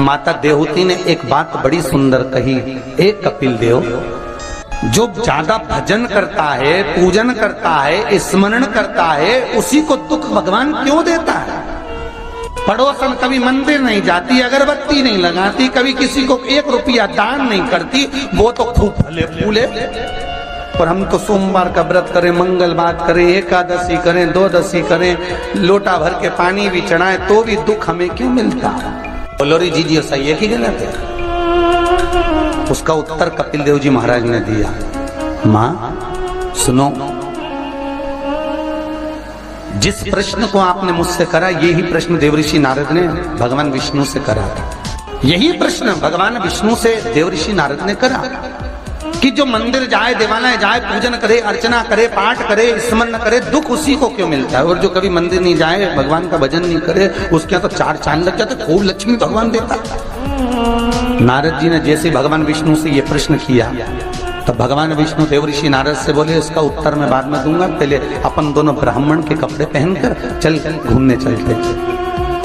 माता देवहूति ने एक बात बड़ी सुंदर कही, एक कपिल देव, जो ज्यादा भजन करता है, पूजन करता है, स्मरण करता है, उसी को दुख भगवान क्यों देता है? पड़ोसन कभी मंदिर नहीं जाती, अगरबत्ती नहीं लगाती, कभी किसी को 1 रुपया दान नहीं करती, वो तो खूब फले फूले। और हम तो सोमवार का व्रत करें, मंगलवार करें, एकादशी करें, द्वादशी करें, लोटा भर के पानी भी चढ़ाएं, तो भी दुख हमें क्यों मिलता? बोलो रे जी सही है कि गलत है? उसका उत्तर कपिल देव जी महाराज ने दिया, मां सुनो, जिस प्रश्न को आपने मुझसे करा, यही प्रश्न देवऋषि नारद ने भगवान विष्णु से करा था। यही प्रश्न भगवान विष्णु से देवऋषि नारद ने करा कि जो मंदिर जाए, देवालय जाए, पूजन करे, अर्चना करे, पाठ करे, स्मरण करे, दुख उसी को क्यों मिलता है? और जो कभी मंदिर नहीं जाए, भगवान का भजन नहीं करे, उसके यहाँ तो 4 चांद लग जाते, खूब लक्ष्मी भगवान देता। नारद जी ने जैसे भगवान विष्णु से ये प्रश्न किया, तो भगवान विष्णु देवऋषि नारद से बोले, इसका उत्तर मैं बाद में दूंगा, पहले अपन दोनों ब्राह्मण के कपड़े पहनकर चल घूमने चलते।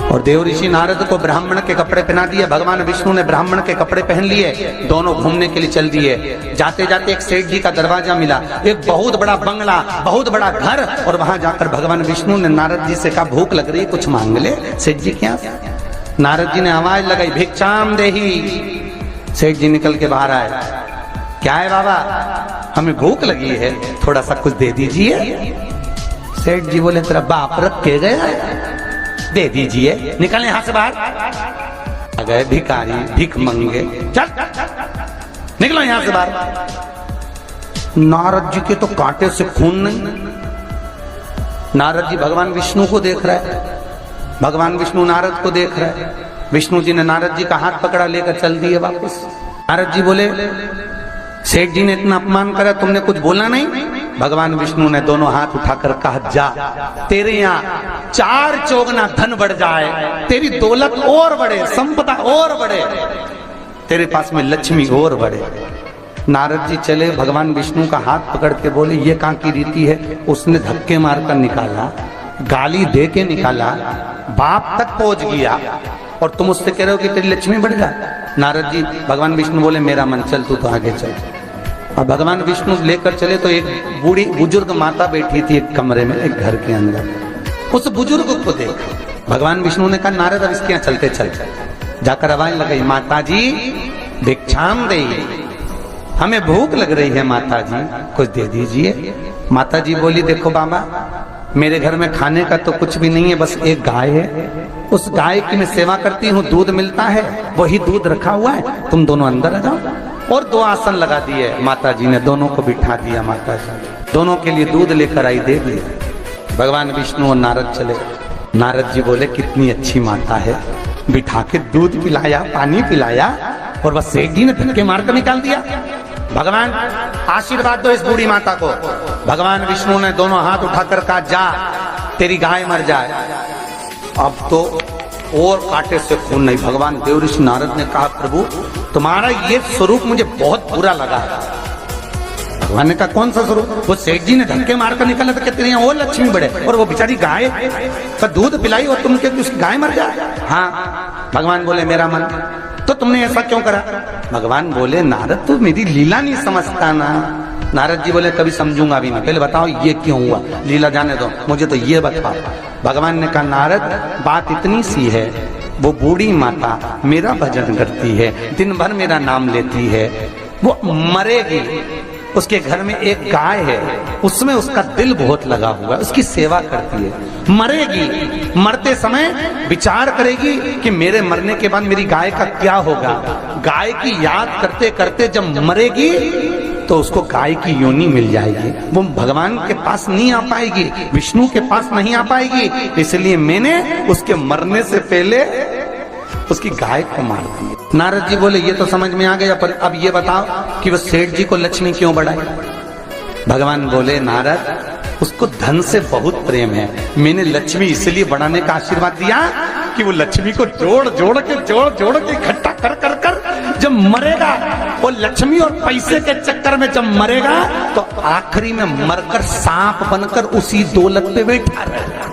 और देवऋषि नारद को ब्राह्मण के कपड़े पहना दिए, भगवान विष्णु ने ब्राह्मण के कपड़े पहन लिए, दोनों घूमने के लिए चल दिए। जाते जाते एक सेठ जी का दरवाजा मिला, एक बहुत बड़ा बंगला, बहुत बड़ा घर, और वहां जाकर भगवान विष्णु ने नारद जी से कहा, भूख लग रही है, कुछ मांग ले। सेठ जी क्या? नारद जी ने आवाज लगाई, भिक्षाम देही। सेठ जी निकल के बाहर आए, क्या है बाबा? हमें भूख लगी है, थोड़ा सा कुछ दे दीजिए। सेठ जी बोले, तेरा बाप रख के गया है, दे दीजिए, निकल यहां से बाहर। आ गए भिखारी, भीख मंगे, चल निकलो यहां से बाहर। नारद जी के तो कांटे से खून नहीं। नारद जी भगवान विष्णु को देख रहे हैं, भगवान विष्णु नारद को देख रहे हैं। विष्णु जी ने नारद जी का हाथ पकड़ा, लेकर चल दिए वापस। नारद जी बोले, सेठ जी ने इतना अपमान करा, तुमने कुछ बोला नहीं? भगवान विष्णु ने दोनों हाथ उठाकर कहा, जा, तेरे यहाँ 4 चौगुना धन बढ़ जाए, तेरी दौलत और बढ़े, संपदा और बढ़े, तेरे पास में लक्ष्मी और बढ़े। नारद जी चले, भगवान विष्णु का हाथ पकड़ के बोले, ये कहाँ की रीति है? उसने धक्के मारकर निकाला, गाली दे के निकाला, बाप तक पहुंच गया, और तुम उससे कह रहे हो कि तेरी लक्ष्मी बढ़ जाए। नारद जी भगवान विष्णु बोले, मेरा मन, चल तू तो आगे चल। और भगवान विष्णु लेकर चले तो एक बूढ़ी बुजुर्ग माता बैठी थी एक कमरे में, एक घर के अंदर। उस बुजुर्ग को देख भगवान विष्णु ने कहा, नारद अब इसके यहाँ चलते चल। जाकर आवाज लगाई, माता जी भिक्षाम दे, हमें भूख लग रही है माता जी, कुछ दे दीजिए। माता जी बोली, देखो बाबा, मेरे घर में खाने का तो कुछ भी नहीं है, बस एक गाय है, उस गाय की मैं सेवा करती हूँ, दूध मिलता है, वही दूध रखा हुआ है, तुम दोनों अंदर आ जाओ। और 2 आसन लगा दिए माता जी ने, दोनों को बिठा दिया। माता जी दोनों के लिए दूध लेकर आई, दे दिया। भगवान विष्णु और नारद चले। नारद जी बोले, कितनी अच्छी माता है, बिठा के दूध पिलाया, पानी पिलाया, और बस सेठ जी ने धक्के मारकर निकाल दिया। भगवान आशीर्वाद दो इस बूढ़ी माता को। भगवान विष्णु ने दोनों हाथ उठाकर कहा, जा, तेरी गाय मर जाए। अब तो और कांटे से खून नहीं। भगवान देवऋषि नारद ने कहा, प्रभु तुम्हारा ये स्वरूप मुझे बहुत बुरा लगा। भगवान ने कहा, कौन सा स्वरूप? वो सेठ जी ने धक्के मारकर निकला तो कहते हैं और लक्ष्मी बढ़े, और वो बेचारी गाय का दूध पिलाई और तुम कहते उसकी गाय मर जाए। हाँ। भगवान बोले, मेरा मन, तो तुमने ऐसा क्यों करा? भगवान बोले, नारद तू मेरी लीला नहीं समझता ना। नारद जी बोले, कभी समझूंगा भी नहीं, पहले बताओ ये क्यों हुआ, लीला जाने दो, मुझे तो ये बताओ। भगवान ने कहा, नारद बात इतनी सी है, वो बूढ़ी माता मेरा भजन करती है, दिन भर मेरा नाम लेती है, वो मरेगी, उसके घर में एक गाय है, उसमें उसका दिल बहुत लगा हुआ है, उसकी सेवा करती है, मरेगी, मरते समय विचार करेगी कि मेरे मरने के बाद मेरी गाय का क्या होगा। गाय की याद करते करते जब मरेगी तो उसको गाय की योनि मिल जाएगी, वो भगवान के पास नहीं आ पाएगी, विष्णु के पास नहीं आ पाएगी, इसलिए मैंने उसके मरने से पहले उसकी गाय को मार दी। नारद जी बोले, ये तो समझ में आ गया, पर अब ये बताओ कि वो सेठ जी को लक्ष्मी क्यों बढ़ाई? भगवान बोले, नारद उसको धन से बहुत प्रेम है, मैंने लक्ष्मी इसलिए बढ़ाने का आशीर्वाद दिया कि वो लक्ष्मी को जोड़ जोड़ के इकट्ठा कर कर कर जब मरेगा, वो लक्ष्मी और पैसे के चक्कर में जब मरेगा तो आखिरी में मरकर सांप बनकर उसी दौलत पे बैठा रहेगा।